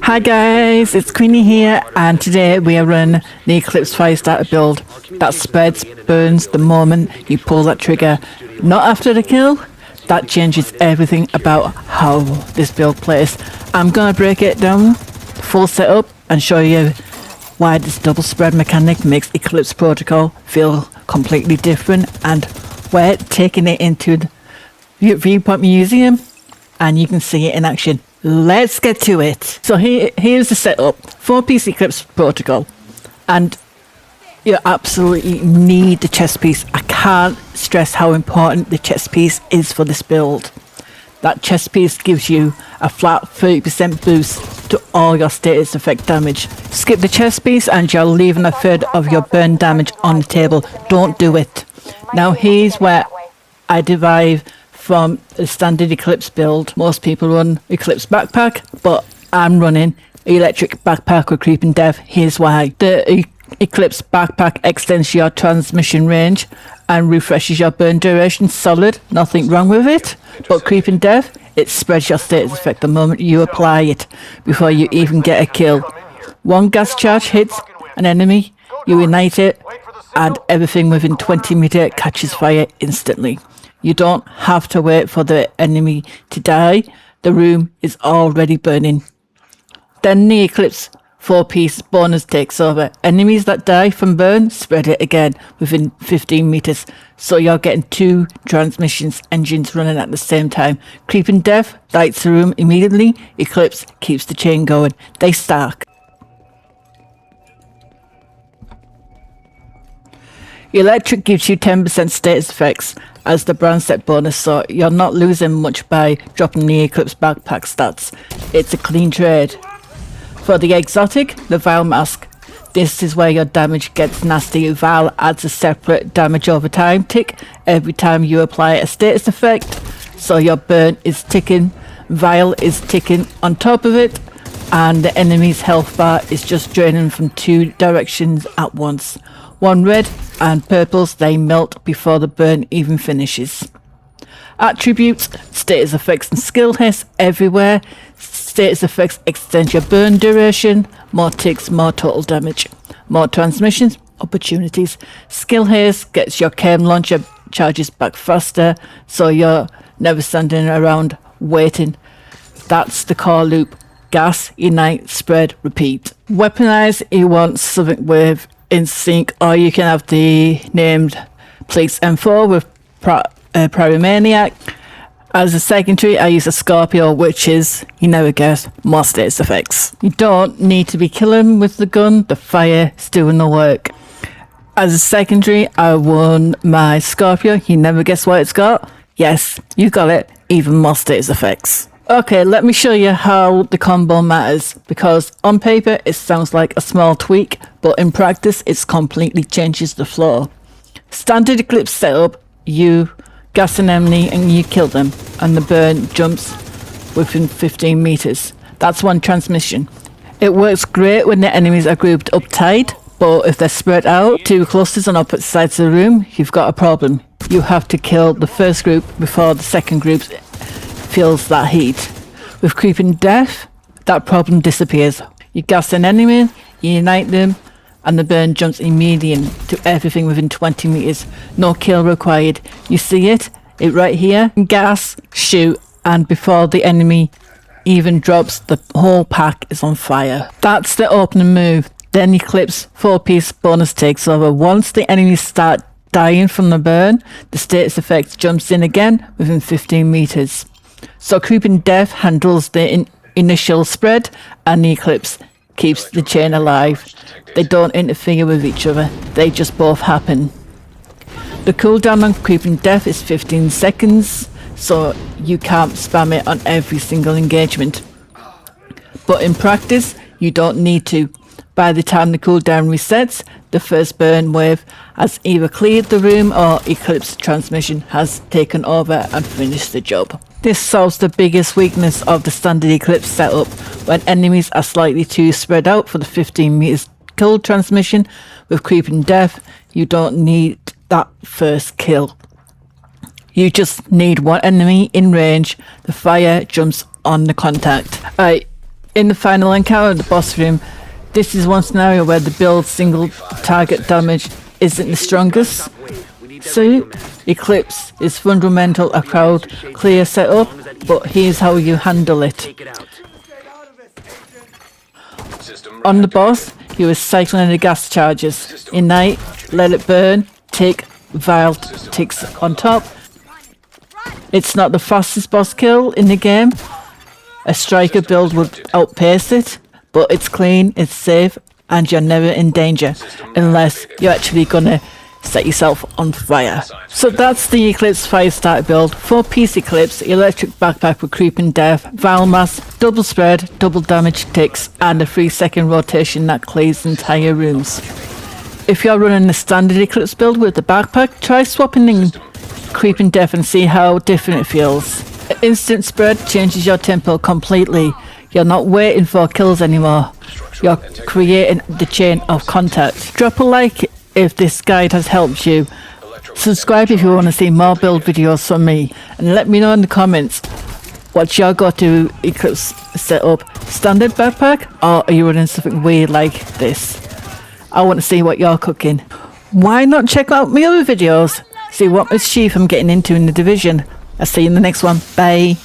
Hi guys, it's Queenie here, and today we are running the Eclipse Firestarter build that spreads burns the moment you pull that trigger, not after the kill. That changes everything about how this build plays. I'm gonna break it down, full setup, and show you why this double spread mechanic makes Eclipse Protocol feel completely different, and we're taking it into the Viewpoint Museum and you can see it in action. Let's get to it. So here's the setup. 4-piece Eclipse Protocol, and you absolutely need the chest piece. I can't stress how important the chest piece is for this build. That chest piece gives you a flat 30% boost to all your status effect damage. Skip the chest piece and you're leaving a third of your burn damage on the table. Don't do it. Now here's where I derive from the standard Eclipse build. Most people run Eclipse Backpack, but I'm running Electric Backpack with Creeping Death. Here's why. The Eclipse Backpack extends your transmission range and refreshes your burn duration. Solid, nothing wrong with it. But Creeping Death, it spreads your status effect the moment you apply it, before you even get a kill. One gas charge hits an enemy, you ignite it, and everything within 20 meters catches fire instantly. You don't have to wait for the enemy to die. The room is already burning. Then the Eclipse 4-piece bonus takes over. Enemies that die from burn, spread it again within 15 meters. So you're getting 2 transmissions engines running at the same time. Creeping Death lights the room immediately. Eclipse keeps the chain going. They stack. Electric gives you 10% status effects as the brand set bonus, so you're not losing much by dropping the Eclipse Backpack stats. It's a clean trade. For the exotic, the Vial Mask. This is where your damage gets nasty. Vial adds a separate damage over time tick every time you apply a status effect, so your burn is ticking, Vial is ticking on top of it, and the enemy's health bar is just draining from 2 directions at once. One red and purples, they melt before the burn even finishes. Attributes, status effects and skill haste everywhere. Status effects extend your burn duration, more ticks, more total damage. More transmissions, opportunities. Skill haste gets your chem launcher charges back faster, so you're never standing around waiting. That's the core loop. Gas, ignite, spread, repeat. Weaponize, you want something with in sync, or you can have the named Police M4 with Pyromaniac. As a secondary, I use a Scorpio, which is, you never guess, more status effects. You don't need to be killing with the gun, the fire is doing the work. As a secondary, I won my Scorpio. You never guess what it's got? Yes, you got it, even more status effects. Okay, let me show you how the combo matters, because on paper it sounds like a small tweak, but in practice it completely changes the flow. Standard Eclipse setup, you gas an enemy and you kill them, and the burn jumps within 15 meters. That's one transmission. It works great when the enemies are grouped up tight, but if they're spread out, 2 clusters on opposite sides of the room, you've got a problem. You have to kill the first group before the second group feels that heat. With Creeping Death, that problem disappears. You gas an enemy, you unite them, and the burn jumps immediately to everything within 20 meters. No kill required. You see it right here. Gas, shoot, and before the enemy even drops, the whole pack is on fire. That's the opening move. Then Eclipse 4-piece bonus takes over. Once the enemies start dying from the burn, the status effect jumps in again within 15 meters. So Creeping Death handles the initial spread, and the Eclipse keeps the chain alive. They don't interfere with each other, they just both happen. The cooldown on Creeping Death is 15 seconds, so you can't spam it on every single engagement. But in practice, you don't need to. By the time the cooldown resets, the first burn wave has either cleared the room or Eclipse transmission has taken over and finished the job. This solves the biggest weakness of the standard Eclipse setup. When enemies are slightly too spread out for the 15 meters kill transmission, with Creeping Death, you don't need that first kill. You just need one enemy in range. The fire jumps on the contact. In the final encounter of the boss room, this is one scenario where the build single target damage isn't the strongest. So, Eclipse is fundamental a crowd clear setup, but here's how you handle it. On the boss, you are cycling the gas charges. Ignite, let it burn, tick, vial ticks on top. It's not the fastest boss kill in the game. A striker build would outpace it, but it's clean, it's safe, and you're never in danger unless you're actually gonna set yourself on fire. So that's the Eclipse Firestarter build. 4-piece Eclipse, electric backpack with creeping death, vial mass, double spread, double damage ticks, and a 3-second rotation that clears entire rooms. If you're running the standard Eclipse build with the backpack, try swapping in creeping death and see how different it feels. Instant spread changes your tempo completely. You're not waiting for kills anymore. You're creating the chain of contact. Drop a like if this guide has helped you. Subscribe if you want to see more build videos from me. And let me know in the comments what's your go-to Eclipse setup. Standard backpack, or are you running something weird like this? I want to see what you're cooking. Why not check out my other videos? See what mischief I'm getting into in the division. I'll see you in the next one. Bye.